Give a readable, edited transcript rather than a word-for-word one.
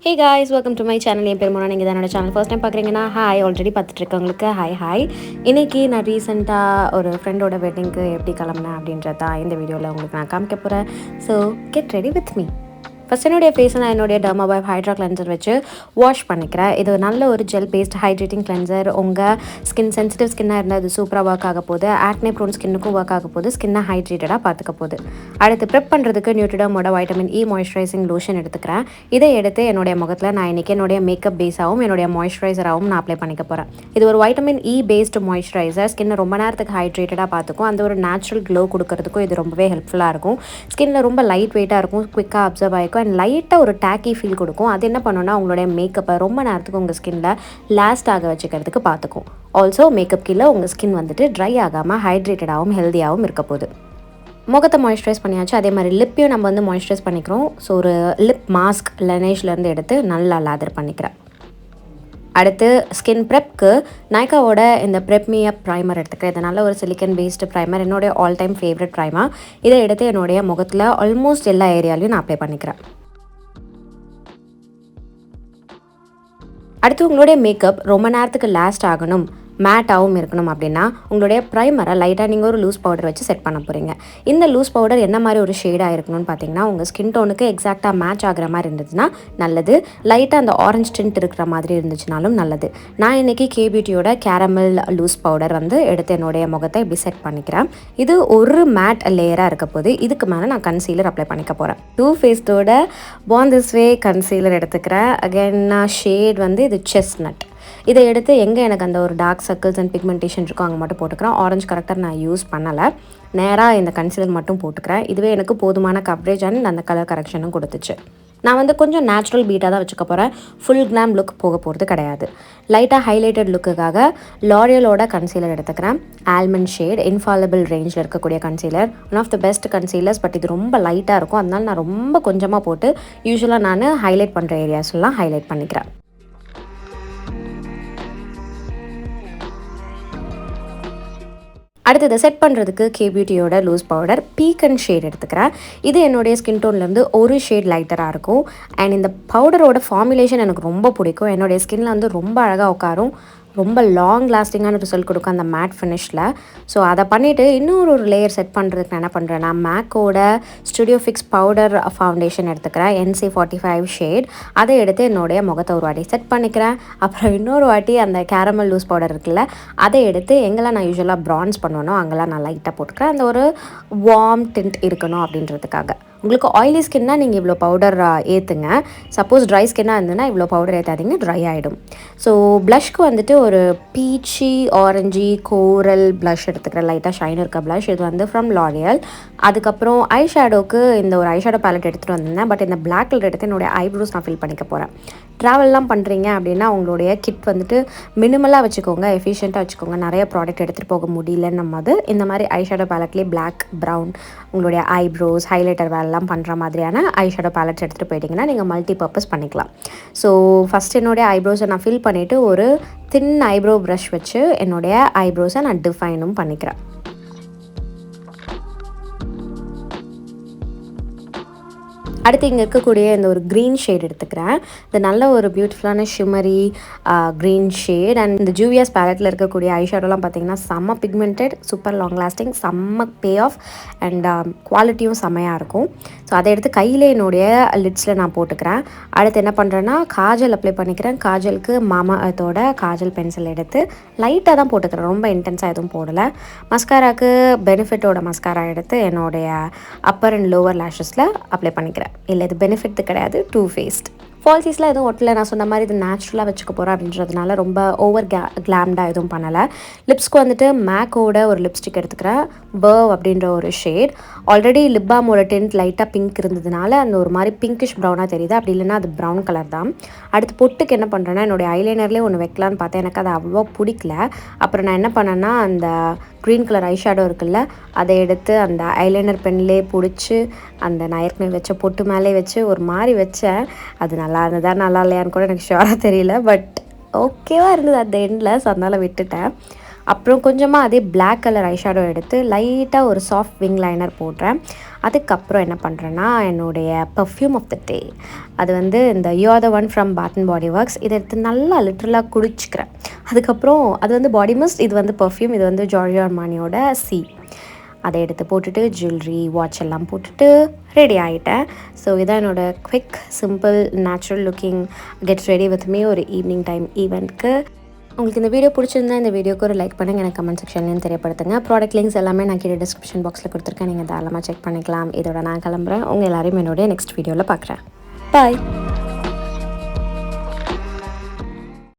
Hey guys, welcome to my channel. என் பேர் மோனா. நீங்கள் தான் என்னோட சேனல் ஃபர்ஸ்ட் டைம் பார்க்குறீங்கன்னா ஹாய், ஆல்ரெடி பார்த்துட்ருக்கவங்களுக்கு ஹாய். இன்றைக்கி நான் ரீசெண்டாக ஒரு ஃப்ரெண்டோட வெட்டிங்க்கு எப்படி கிளம்புனேன் அப்படின்றதா இந்த வீடியோவில் உங்களுக்கு நான் காமிக்க போகிறேன். So get ready with me. First என்னுடைய ஃபேஸை நான் என்னுடைய Dermavive Hydra கிளென்சர் வச்சு வாஷ் பண்ணிக்கிறேன். இது நல்ல ஒரு ஜெல் பேஸ்ட் ஹைட்ரேட்டிங் கிளென்சர். உங்கள் ஸ்கின் சென்சிட்டிவ் ஸ்கின்னாக இருந்தால் அது சூப்பராக ஒர்க் ஆக போகுது. ஆக்னே ப்ரோன் ஸ்கின்னுக்கும் ஒர்க் ஆக போகுது. ஸ்கின்னை ஹைட்ரேட்டடாக பார்த்துக்க போகுது. அடுத்து ப்ரெப் பண்ணுறதுக்கு நியூட்ரிடமோட வைட்டமின் இ மாய்ஸ்சரைசிங் லோஷன் எடுத்துக்கிறேன். இதை எடுத்து என்னுடைய முகத்தில் நான் இன்றைக்கி என்னுடைய மேக்கப் பேஸாகவும் என்னுடைய மாய்ஸ்சரைசராகவும் நான் அப்ளை பண்ணிக்க போகிறேன். இது ஒரு வைட்டமின் இ பேஸ்டு மாய்ஸ்சரைசர். ஸ்கின்னை ரொம்ப நேரத்துக்கு ஹைட்ரேட்டடாக பார்த்துக்கும். அந்த ஒரு நேச்சுரல் க்ளோ கொடுக்கறதுக்கும் இது ரொம்பவே ஹெல்ப்ஃபுல்லாக இருக்கும். ஸ்கின்னில் ரொம்ப லைட் வெயிட்டாக இருக்கும், குவிக்காக அப்சர்வ் ஆகிக்கும் அண்ட் லைட்டாக ஒரு டேக்கி ஃபீல் கொடுக்கும். அது என்ன பண்ணுன்னா உங்களுடைய மேக்கப்பை ரொம்ப நேரத்துக்கு உங்கள் ஸ்கின்னில் லாஸ்ட் ஆக வச்சுக்கிறதுக்கு பார்த்துக்கும். ஆல்சோ மேக்கப் கீழே உங்கள் ஸ்கின் வந்துட்டு ட்ரை ஆகாமல் ஹைட்ரேட்டடாகவும் ஹெல்த்தியாகவும் இருக்க போகுது. முகத்தை மாய்ஸ்சரைஸ் பண்ணியாச்சு. அதே மாதிரி லிப்பையும் நம்ம வந்து மாய்ஸ்சரைஸ் பண்ணிக்கிறோம். ஸோ ஒரு லிப் மாஸ்க் லெனேஷ்லேருந்து எடுத்து நல்லா லேதர் பண்ணிக்கிறேன். அடுத்து ஸ்கின் ப்ரெப்க்கு நைக்காவோட இந்த ப்ரெப்மி அப் ப்ரைமர் எடுத்துக்கிறேன். இது நல்ல ஒரு சிலிக்கன் பேஸ்டு ப்ரைமர், என்னுடைய ஆல் டைம் ஃபேவரட் ப்ரைமர். இதை எடுத்து என்னுடைய முகத்தில் ஆல்மோஸ்ட் எல்லா ஏரியாலையும் நான் அப்ளை பண்ணிக்கிறேன். அடுத்து உங்களுடைய மேக்கப் ரொம்ப நேரத்துக்கு லாஸ்ட் ஆகணும், மேட்டாகவும் இருக்கணும் அப்படின்னா உங்களுடைய ப்ரைமரை லைட்டாக நீங்கள் ஒரு லூஸ் பவுடர் வச்சு செட் பண்ண போகிறீங்க. இந்த லூஸ் பவுடர் என்ன மாதிரி ஒரு ஷேடாக இருக்கணும்னு பார்த்தீங்கன்னா உங்கள் ஸ்கின் டோனுக்கு எக்ஸாக்டாக மேட்ச் ஆகிற மாதிரி இருந்துச்சுன்னா நல்லது. லைட்டாக அந்த ஆரஞ்ச் டிண்ட் இருக்கிற மாதிரி இருந்துச்சுனாலும் நல்லது. நான் இன்றைக்கி கேபியூட்டியோட கேரமல் லூஸ் பவுடர் வந்து எடுத்து என்னுடைய முகத்தை இப்படி செட் பண்ணிக்கிறேன். இது ஒரு மேட் லேயராக இருக்க போது. இதுக்கு மேலே நான் கன்சீலர் அப்ளை பண்ணிக்க போகிறேன். டூ ஃபேஸ்டோட பான் திஸ் வே கன்சீலர் எடுத்துக்கிறேன். அகைன் ஷேட் வந்து இது செஸ்ட்நட். இதை எடுத்து எங்கே எனக்கு அந்த ஒரு டார்க் சர்க்கிள்ஸ் அண்ட் பிக்மெண்டேஷன் இருக்கும் அங்கே மட்டும் போட்டுக்கிறேன். ஆரஞ்ச் கரெக்டாக நான் யூஸ் பண்ணலை, நேராக இந்த கன்சீலர் மட்டும் போட்டுக்கிறேன். இதுவே எனக்கு போதுமான கவரேஜ் அண்ட் அந்த கலர் கரெக்ஷனும் கொடுத்துச்சு. நான் வந்து கொஞ்சம் நேச்சுரல் பீட்டாக தான் வச்சுக்க போகிறேன். ஃபுல் கிளாம் லுக் போக போகிறது கிடையாது. லைட்டாக ஹைலைட்டட் லுக்குக்காக லாரியலோட கன்சீலர் எடுத்துக்கிறேன். ஆல்மண்ட் ஷேட் இன்ஃபாலபிள் ரேஞ்சில் இருக்கக்கூடிய concealer, one of the best concealers. But இது ரொம்ப லைட்டாக இருக்கும், அதனால நான் ரொம்ப கொஞ்சமாக போட்டு யூஸ்வலாக நான் ஹைலைட் பண்ணுற ஏரியாஸ்லாம் ஹைலைட் பண்ணிக்கிறேன். அடுத்து இதை செட் பண்ணுறதுக்கு கேபியூட்டியோட லூஸ் பவுடர் பீக்கன் ஷேட் எடுத்துக்கிறேன். இது என்னுடைய ஸ்கின் டோன்லேருந்து ஒரு ஷேட் லைட்டராக இருக்கும். அண்ட் இந்த பவுடரோட ஃபார்முலேஷன் எனக்கு ரொம்ப பிடிக்கும். என்னுடைய ஸ்கின்னில் வந்து ரொம்ப அழகாக உட்காரும், ரொம்ப லாங் லாஸ்டிங்கான ரிசல்ட் கொடுக்கும் அந்த மேட் ஃபினிஷில். ஸோ அதை பண்ணிவிட்டு இன்னொரு லேயர் செட் பண்ணுறதுக்கு நான் என்ன பண்ணுறேன்னா மேக்கோட ஸ்டுடியோ ஃபிக்ஸ் பவுடர் ஃபவுண்டேஷன் எடுத்துக்கிறேன், NC45 ஷேட். அதை எடுத்து என்னுடைய முகத்தை ஒரு வாட்டி செட் பண்ணிக்கிறேன். அப்புறம் இன்னொரு வாட்டி அந்த கேரமல் லூஸ் பவுடர் இருக்குல்ல, அதை எடுத்து எங்கெல்லாம் நான் யூஸ்வலாக ப்ரான்ஸ் பண்ணுவேனோ அங்கெல்லாம் நான் லைட்டாக போட்டுக்கிறேன். அந்த ஒரு வார்ம் டிண்ட் இருக்கணும் அப்படின்றதுக்காக. உங்களுக்கு ஆயிலி ஸ்கின்னா நீங்கள் இவ்வளோ பவுடர் ஏற்றுங்க. சப்போஸ் ட்ரை ஸ்கின்னாக இருந்ததுன்னா இவ்வளோ பவுடர் ஏற்றாதீங்க, ட்ரை ஆகிடும். ஸோ ப்ளஷ்க்கு வந்துட்டு ஒரு பீச்சி ஆரஞ்சி கோரல் ப்ளஷ் எடுத்துக்கிறேன். லைட்டாக ஷைன் இருக்க ப்ளஷ். இது வந்து ஃப்ரம் லாரியல். அதுக்கப்புறம் ஐஷேடோவுக்கு இந்த ஒரு ஐஷேடோ பேலட் எடுத்துகிட்டு வந்திருந்தேன். பட் இந்த பிளாக் கலர் எடுத்து என்னுடைய ஐப்ரோஸ் நான் ஃபில் பண்ணிக்க போகிறேன். ட்ராவல்லாம் பண்ணுறீங்க அப்படின்னா உங்களுடைய கிட் வந்துட்டு மினிமலாக வச்சுக்கோங்க, எஃபிஷியண்ட்டாக வச்சுக்கோங்க. நிறைய ப்ராடக்ட் எடுத்துகிட்டு போக முடியலன்னும் போது இந்த மாதிரி ஐஷேடோ பேலட்லேயே பிளாக், ப்ரௌன், உங்களுடைய ஐப்ரோஸ் ஹைலைட்டர் வேலைலாம் பண்ணுற மாதிரியான ஐஷேடோ பேலட்ஸ் எடுத்துகிட்டு போயிட்டிங்கன்னா நீங்கள் மல்டி பர்பஸ் பண்ணிக்கலாம். ஸோ ஃபஸ்ட் என்னுடைய ஐப்ரோஸை நான் ஃபில் பண்ணிவிட்டு ஒரு தின் ஐப்ரோ ப்ரஷ் வச்சு என்னுடைய ஐப்ரோஸை நான் டிஃபைனும் பண்ணிக்கிறேன். அடுத்து இங்கே இருக்கக்கூடிய இந்த ஒரு க்ரீன் ஷேட் எடுத்துக்கிறேன். இது நல்ல ஒரு பியூட்டிஃபுல்லான ஷிமரி க்ரீன் ஷேட். அண்ட் இந்த ஜூவியாஸ் பேலட்டில் இருக்கக்கூடிய ஐஷேடோலாம் பார்த்திங்கன்னா செம்ம பிக்மெண்டட், சூப்பர் லாங் லாஸ்டிங், செம்ம பே ஆஃப் அண்ட் குவாலிட்டியும் செம்மையாக இருக்கும். ஸோ அதை எடுத்து கையில் என்னுடைய லிட்ஸில் நான் போட்டுக்கிறேன். அடுத்து என்ன பண்ணுறேன்னா காஜல் அப்ளை பண்ணிக்கிறேன். காஜலுக்கு மாமா எர்த்தோட காஜல் பென்சில் எடுத்து லைட்டாக தான் போட்டுக்கிறேன், ரொம்ப இன்டென்ஸாக எதுவும் போடலை. மஸ்காராக்கு பெனிஃபிட்டோட மஸ்காரா எடுத்து என்னுடைய அப்பர் அண்ட் லோவர் லேஷஸில் அப்ளை பண்ணிக்கிறேன். இல்லை இது பெனிஃபிட் கிடையாது, டூ ஃபேஸ்ட். ஃபால்சிஸ்லாம் எதுவும் ஒட்டலை. நான் சொன்ன மாதிரி இது நேச்சுரலாக வச்சுக்க போகிறேன் அப்படின்றதுனால ரொம்ப ஓவர் கிளாம்டாக எதுவும் பண்ணலை. லிப்ஸ்க்கு வந்துட்டு மேக்கோட ஒரு லிப்ஸ்டிக் எடுத்துக்கிறேன், பர்வ் அப்படின்ற ஒரு ஷேட். ஆல்ரெடி லிப் பாமோட டென்ட் லைட்டாக பிங்க் இருந்ததுனால அந்த ஒரு மாதிரி பிங்கிஷ் ப்ரௌனாக தெரியுது. அப்படி இல்லைன்னா அது ப்ரௌன் கலர் தான். அடுத்து பொட்டுக்கு என்ன பண்ணுறேன்னா என்னுடைய ஐலைனர்லேயே ஒன்று வைக்கலான்னு பார்த்தேன், எனக்கு அது அவ்வளோ பிடிக்கல. அப்புறம் நான் என்ன பண்ணேன்னா அந்த க்ரீன் கலர் ஐஷேடோ இருக்குல்ல, அதை எடுத்து அந்த ஐலைனர் பென்லேயே பிடிச்சி அந்த நான் ஏற்கனவே வச்ச பொட்டு மேலே வச்சு ஒரு மாதிரி வச்சேன். அது நல்லா இருந்ததா நல்லா இல்லையான்னு கூட எனக்கு ஷுவராக தெரியல, பட் ஓகேவாக இருந்தது அந்த எண்டில். ஸோ அதனால் விட்டுட்டேன். அப்புறம் கொஞ்சமாக அதே பிளாக் கலர் ஐஷேடோ எடுத்து லைட்டாக ஒரு சாஃப்ட் விங் லைனர் போடுறேன். அதுக்கப்புறம் என்ன பண்ணுறேன்னா என்னுடைய பர்ஃப்யூம் ஆஃப் த டே, அது வந்து இந்த you are the one from bath and body works. இதை எடுத்து நல்லா லிட்டரலாக குடிச்சிக்கிறேன். அதுக்கப்புறம் அது வந்து பாடி மிஸ்ட், இது வந்து பர்ஃப்யூம், இது வந்து ஜார்ஜியோ அர்மானியோட சி. அதை எடுத்து போட்டுட்டு ஜுவல்லரி வாட்ச் எல்லாம் போட்டுட்டு ரெடி ஆகிட்டேன். ஸோ இதான் என்னோடய quick simple natural looking get ready with me ஒரு ஈவினிங் டைம் ஈவெண்ட்க்கு. உங்களுக்கு இந்த வீடியோ பிடிச்சிருந்தா இந்த வீடியோக்கு ஒரு லைக் பண்ணுங்கள், எனக்கு கமெண்ட் செக்ஷன்லேயும் தெரியப்படுத்துங்க. ப்ராடக்ட் லிங்க்ஸ் எல்லாமே நான் கீழே டிஸ்கிரிப்ஷன் பாக்ஸில் கொடுத்துருக்கேன், நீங்கள் தாராளமாக செக் பண்ணிக்கலாம். இதோட நான் கிளம்புறேன். உங்கள் எல்லாரையும் என்னுடைய நெக்ஸ்ட் வீடியோவில் பார்க்குறேன். பாய்.